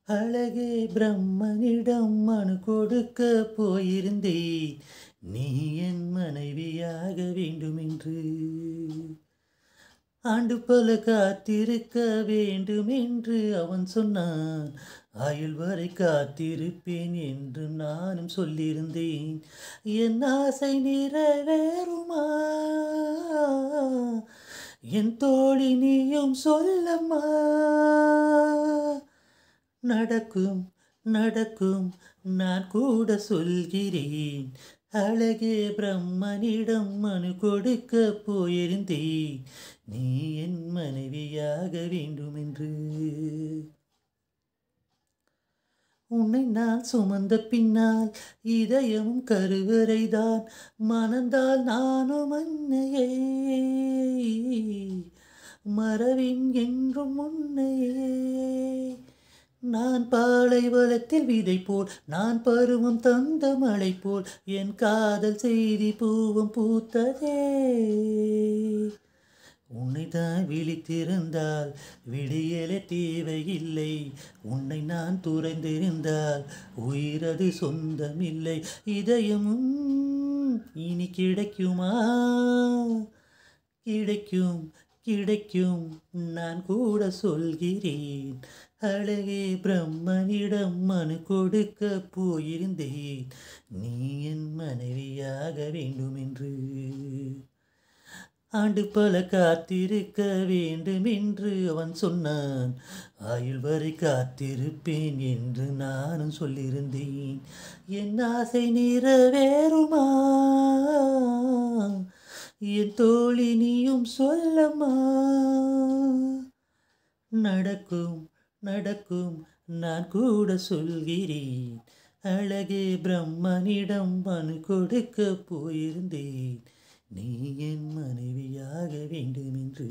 அழகே பிரம்மனிடம் மனு கொடுக்க போயிருந்தேன். நீ என் மனைவியாக வேண்டுமென்று. ஆண்டு பல காத்திருக்க வேண்டுமென்று அவன் சொன்னான். ஆயுள் வரை காத்திருப்பேன் என்று நானும் சொல்லியிருந்தேன். என் ஆசை நிறைவேறுமா? என் தோழி நீயும் சொல்லம்மா. நடக்கும் நடக்கும் நான் கூட சொல்கிறேன். அழகே பிரம்மனிடம் மனு கொடுக்க போயிருந்தேன். நீ என் மனைவியாக வேண்டுமென்று. உன்னை நான் சுமந்த பின்னால் இதயமும் கருவறைதான். மணந்தால் நானும் அன்னையே மறவின் என்றும் உன்னையே. நான் பாலைவனத்தில் விதை போல், நான் பருவம் தந்த மழை போல், என் காதல் செய்தி பூவும் பூத்ததே. உன்னைதான் விழித்திருந்தால் விடியலே தேவையில்லை. உன்னை நான் துறந்திருந்தால் உயிரது சொந்தமில்லை. இதயமும் இனி கிடைக்குமா? கிடைக்கும் கிடைக்கும் நான் கூட சொல்கிறேன். அழகே பிரம்மனிடம் மனு கொடுக்க போயிருந்தேன். நீ என் மனைவியாக வேண்டுமென்று. ஆண்டு பல காத்திருக்க வேண்டுமென்று அவன் சொன்னான். ஆயுள் வரை காத்திருப்பேன் என்று நானும் சொல்லியிருந்தேன். என் ஆசை நிறைவேறுமா? என் தோழி நீயும் சொல்லம்மா. நடக்கும் நடக்கும் நான் கூட சொல்கிறேன். அழகே பிரம்மனிடம் மனு கொடுக்க போயிருந்தேன். நீ என் மனைவியாக வேண்டுமென்று.